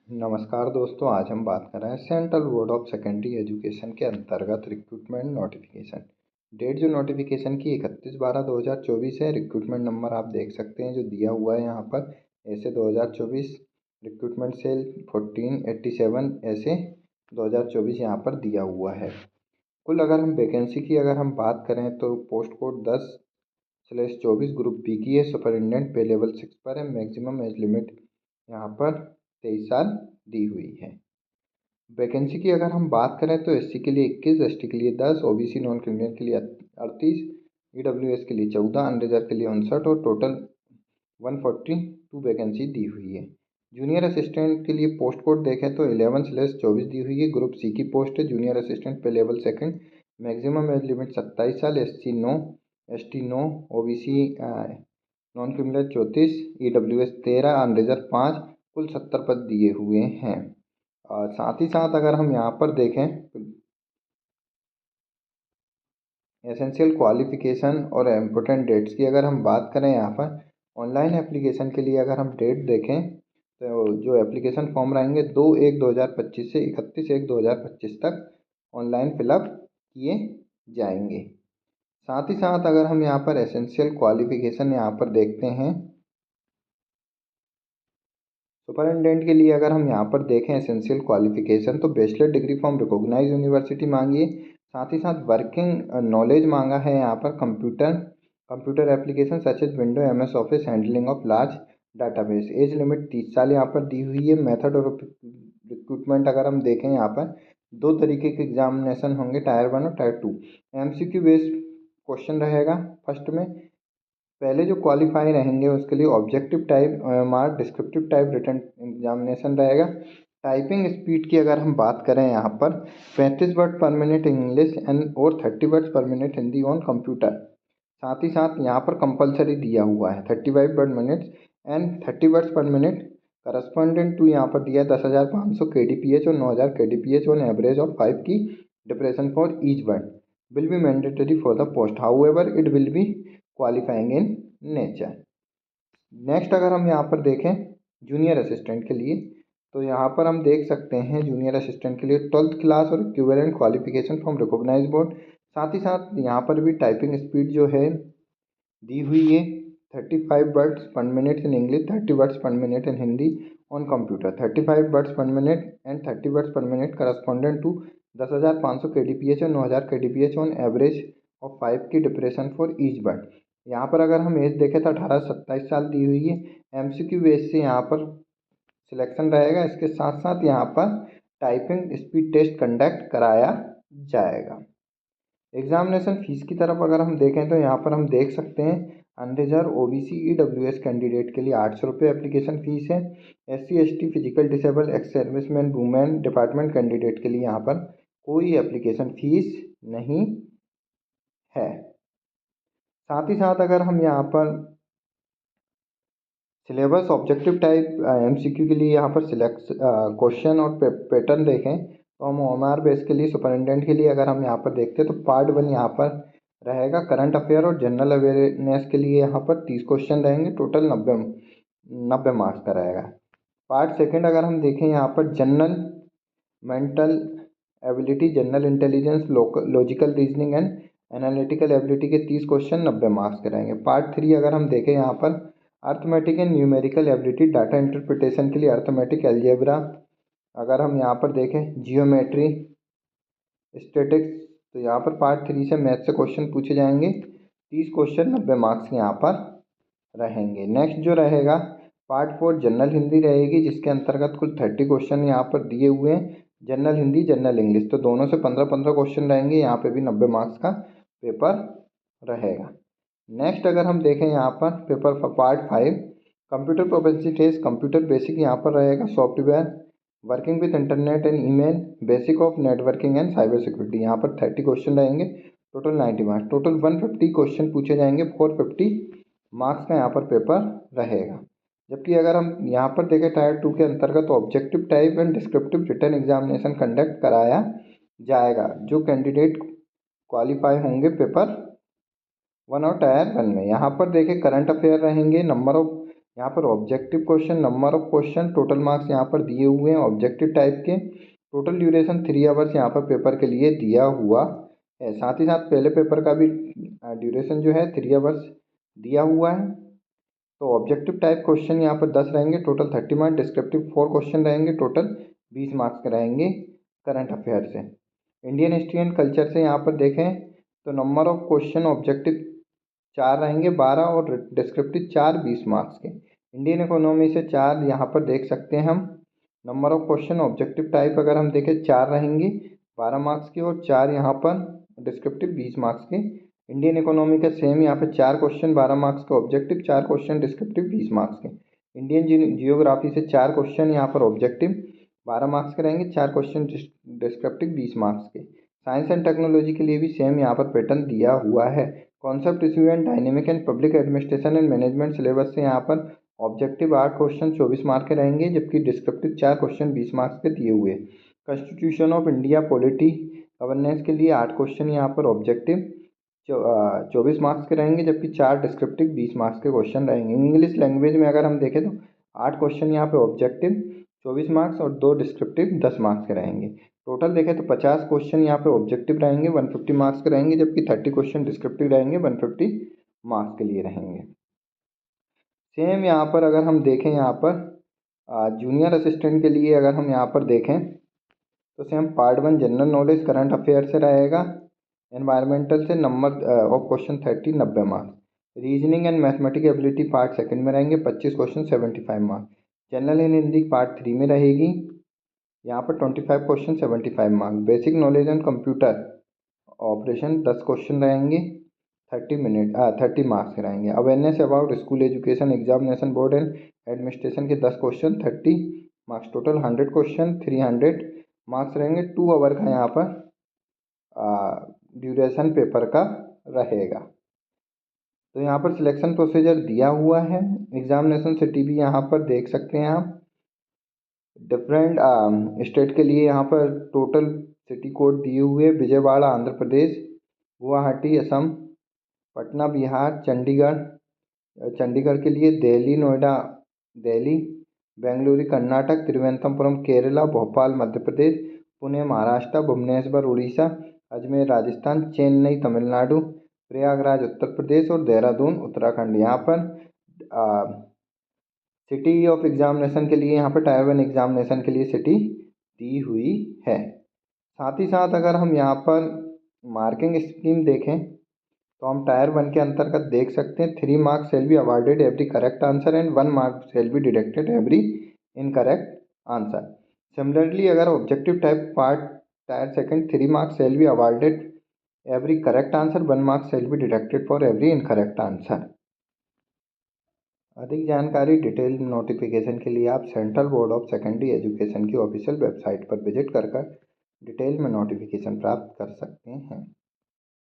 नमस्कार दोस्तों, आज हम बात कर रहे हैं central board of secondary education के अंतर्गत रिक्रूटमेंट नोटिफिकेशन। डेट जो नोटिफिकेशन की 31/12/2024 है। रिक्रूटमेंट नंबर आप देख सकते हैं जो दिया हुआ है यहाँ पर। ऐसे 2024 रिक्रूटमेंट सेल 1487 ऐसे 2024 यहाँ पर दिया हुआ है। कुल अगर हम वैकेंसी की बात करें तो पोस्ट कोड 10/24 ग्रुप बी की है। सुपरिटेंडेंट पे लेवल 6 पर है। मैक्सिमम एज लिमिट यहाँ पर 23 साल दी हुई है। वैकेंसी की अगर हम बात करें तो एससी के लिए 21, एसटी के लिए 10, ओबीसी नॉन क्रिमिनल के लिए 38, ईडब्ल्यूएस के लिए 14, अनरिजर्व के लिए 59 और टोटल 142 वैकेंसी दी हुई है। जूनियर असिस्टेंट के लिए पोस्ट कोड देखें तो 11/24 दी हुई है। ग्रुप सी की पोस्ट है। Junior assistant pay level 2, maximum age limit 27 साल, SC 9, ST 9, OBC non criminal 34, EWS 13, unreserve 5, कुल 70 पद दिए हुए हैं। और साथ ही साथ अगर हम यहाँ पर देखें एसेंशियल क्वालिफिकेशन और इम्पोर्टेंट डेट्स की अगर हम बात करें यहाँ पर ऑनलाइन एप्लीकेशन के लिए अगर हम डेट देखें तो जो एप्लीकेशन फॉर्म रहेंगे 2/1/2025 से 31/1/2025 तक ऑनलाइन फिलअप किए जाएंगे। साथ ही साथ अगर हम यहाँ पर एसेंशियल क्वालिफिकेशन यहाँ पर देखते हैं सुपरिटेंडेंट के लिए अगर हम यहाँ पर देखें एसेंशियल क्वालिफिकेशन तो bachelor degree from recognise university मांगी है। साथ ही साथ वर्किंग नॉलेज मांगा है यहाँ पर computer application such as window MS office handling of large database. Age limit 30 साल यहाँ पर दी हुई है। मेथड और रिक्रूटमेंट अगर हम देखें यहाँ पर 2 तरीके के एग्जामिनेशन होंगे, टायर 1 और टायर 2। एमसीक्यू बेस्ड क्वेश्चन रहेगा। फर्स्ट में पहले जो क्वालिफाई रहेंगे उसके लिए objective type mark descriptive type written examination रहेगा। टाइपिंग स्पीड की अगर हम बात करें यहाँ पर 35 वर्ड पर मिनट इंग्लिश एंड और 30 वर्ड पर मिनट हिंदी ऑन कंप्यूटर। साथ ही साथ यहाँ पर कंपलसरी दिया हुआ है 35 word minute and 30 words per minute correspondent to यहाँ पर दिया 10,500 KDPH और 9,000 KDPH ऑन एवरेज ऑफ 5 की depression for each word will be mandatory for the post, however it will be qualifying in nature. Next अगर हम यहाँ पर देखें जूनियर असिस्टेंट के लिए तो यहाँ पर हम देख सकते हैं जूनियर असिस्टेंट के लिए 12th क्लास और equivalent qualification from recognise board. साथ ही साथ यहाँ पर भी टाइपिंग स्पीड जो है दी हुई है 35 words per minute in English, 30 words per minute in Hindi on computer. 35 words per minute and 30 words per minute correspondent to 10,500 KDPH और 9,000 KDPH ऑन एवरेज ऑफ 5 की डिप्रेशन फॉर ईच वर्ड। यहाँ पर अगर हम एज देखें तो 18 से 27 साल दी हुई है। एमसीक्यू बेस से यहाँ पर सिलेक्शन रहेगा। इसके साथ साथ यहाँ पर टाइपिंग स्पीड टेस्ट कंडक्ट कराया जाएगा। एग्जामिनेशन फीस की तरफ अगर हम देखें तो यहाँ पर हम देख सकते हैं अनरिजर्व ओबीसी ईडब्ल्यूएस कैंडिडेट के लिए 800 रुपये एप्लीकेशन फ़ीस है। SC ST physical disable ex serviceman women department candidate के लिए यहाँ पर कोई एप्लीकेशन फ़ीस नहीं है। साथ ही साथ अगर हम यहाँ पर सिलेबस ऑब्जेक्टिव टाइप एमसीक्यू के लिए यहाँ पर सिलेक्ट क्वेश्चन और पैटर्न देखें तो हम ओएमआर बेस के लिए सुपरिटेंडेंट के लिए अगर हम यहाँ पर देखते हैं तो पार्ट 1 यहाँ पर रहेगा करंट अफेयर और जनरल अवेयरनेस के लिए यहाँ पर 30 क्वेश्चन रहेंगे। टोटल 90 मार्क्स का रहेगा। पार्ट 2 अगर हम देखें यहाँ पर general mental ability, general intelligence, logical reasoning and analytical ability के 30 क्वेश्चन 90 मार्क्स के रहेंगे। पार्ट 3 अगर हम देखें यहाँ पर arithmetic and numerical ability, data interpretation के लिए अर्थमेटिक एल्जेब्रा, अगर हम यहाँ पर देखें जियोमेट्री, स्टैटिक्स, तो यहाँ पर पार्ट 3 से मैथ से क्वेश्चन पूछे जाएंगे। 30 क्वेश्चन 90 मार्क्स के यहाँ पर रहेंगे। नेक्स्ट जो रहेगा पार्ट 4 जनरल हिंदी रहेगी जिसके अंतर्गत कुल 30 क्वेश्चन यहाँ पर दिए हुए हैं। जनरल हिंदी जनरल इंग्लिश तो दोनों से 15-15 क्वेश्चन रहेंगे। यहाँ पे भी 90 मार्क्स का पेपर रहेगा। नेक्स्ट अगर हम देखें यहाँ पर paper for part 5 computer proficiency test, computer basic यहाँ पर रहेगा, software, working with internet and email, basic of networking and cyber security. यहाँ पर 30 क्वेश्चन रहेंगे। टोटल 90 मार्क्स, टोटल 150 क्वेश्चन पूछे जाएंगे। 450 मार्क्स का यहाँ पर पेपर रहेगा। जबकि अगर हम यहाँ पर देखें टायर 2 के अंतर्गत objective type and descriptive written examination conduct कराया जाएगा। जो कैंडिडेट क्वालिफाई होंगे पेपर 1 और टायर 1 में। यहाँ पर देखें करंट अफेयर रहेंगे, नंबर ऑफ यहाँ पर objective question, number of question, total marks यहाँ पर दिए हुए हैं ऑब्जेक्टिव टाइप के। टोटल ड्यूरेशन 3 आवर्स यहाँ पर पेपर के लिए दिया हुआ है। साथ ही साथ पहले पेपर का भी ड्यूरेशन जो है 3 आवर्स दिया हुआ है। तो ऑब्जेक्टिव टाइप क्वेश्चन यहाँ पर 10 रहेंगे, टोटल 30 मार्क्स। डिस्क्रिप्टिव 4 क्वेश्चन रहेंगे, टोटल 20 मार्क्स के रहेंगे करंट अफेयर से। इंडियन हिस्ट्री एंड कल्चर से यहाँ पर देखें तो नंबर ऑफ क्वेश्चन ऑब्जेक्टिव 4 रहेंगे 12 और डिस्क्रिप्टिव 4 20 मार्क्स के। इंडियन इकोनॉमी से 4 यहाँ पर देख सकते हैं हम। Number of question objective type अगर हम देखें 4 रहेंगे 12 मार्क्स के और 4 यहाँ पर डिस्क्रिप्टिव 20 मार्क्स के। इंडियन इकोनॉमी का सेम यहाँ पर 4 क्वेश्चन 12 मार्क्स के ऑब्जेक्टिव, 4 क्वेश्चन डिस्क्रिप्टिव 20 मार्क्स के। इंडियन जियोग्राफी से 4 क्वेश्चन यहाँ पर ऑब्जेक्टिव 12 मार्क्स के रहेंगे, 4 क्वेश्चन डिस्क्रिप्टिव 20 मार्क्स के। साइंस एंड टेक्नोलॉजी के लिए भी सेम यहाँ पर पैटर्न दिया हुआ है। Concept review and dynamic and public administration and management syllabus से यहाँ पर ऑब्जेक्टिव 8 क्वेश्चन 24 मार्क के रहेंगे, जबकि डिस्क्रिप्टिव 4 क्वेश्चन 20 मार्क्स के दिए हुए। Constitution of India polity governance के लिए 8 क्वेश्चन यहाँ पर ऑब्जेक्टिव 24 मार्क्स के रहेंगे, जबकि 4 डिस्क्रिप्टिव 20 मार्क्स के क्वेश्चन रहेंगे। इंग्लिश लैंग्वेज में अगर हम देखें तो 8 क्वेश्चन यहाँ पर ऑब्जेक्टिव 24 मार्क्स और 2 डिस्क्रिप्टिव 10 मार्क्स के रहेंगे। टोटल देखें तो 50 क्वेश्चन यहाँ पे ऑब्जेक्टिव रहेंगे 150 मार्क्स के रहेंगे, जबकि 30 क्वेश्चन डिस्क्रिप्टिव रहेंगे 150 मार्क्स के लिए रहेंगे। सेम यहाँ पर अगर हम देखें यहाँ पर जूनियर असिस्टेंट के लिए अगर हम यहाँ पर देखें तो same part 1 general knowledge current affair से रहेगा। एनवायरमेंटल से number of question 30 90 marks. Reasoning and mathematic ability part 2 में रहेंगे 25 question 75 marks. General in Hindi part 3 में रहेगी, यहाँ पर 25 question 75 marks. Basic knowledge and computer operation 10 question रहेंगे 30 मार्क्स के रहेंगे। Awareness about school education examination board and administration के 10 question 30 marks. Total 100 question 300 marks रहेंगे। 2 आवर का यहाँ पर ड्यूरेशन पेपर का रहेगा। तो यहाँ पर सिलेक्शन प्रोसीजर दिया हुआ है। एग्जामिनेशन सिटी भी यहाँ पर देख सकते हैं आप। डिफरेंट स्टेट के लिए यहाँ पर टोटल सिटी कोड दिए हुए। विजयवाड़ा आंध्र प्रदेश, गुवाहाटी असम, पटना बिहार, चंडीगढ़ के लिए दिल्ली नोएडा दिल्ली, बेंगलुरु कर्नाटक, तिरुवनंतपुरम केरला, भोपाल मध्य प्रदेश, पुणे महाराष्ट्र, भुवनेश्वर उड़ीसा, अजमेर राजस्थान, चेन्नई तमिलनाडु, प्रयागराज उत्तर प्रदेश और देहरादून उत्तराखंड। यहाँ पर सिटी ऑफ एग्जामिनेशन के लिए यहाँ पर टायर 1 एग्जामिनेशन के लिए सिटी दी हुई है। साथ ही साथ अगर हम यहाँ पर मार्किंग स्कीम देखें तो हम टायर 1 के अंतर्गत देख सकते हैं 3 marks shall be awarded every correct answer and 1 mark shall be deducted every incorrect answer. Similarly अगर objective type part tier 2 3 marks shall be awarded every correct answer, 1 mark shall be deducted for every incorrect answer. अधिक जानकारी detail notification के लिए आप central board of secondary education की official website पर visit कर detail में नोटिफिकेशन प्राप्त कर सकते हैं।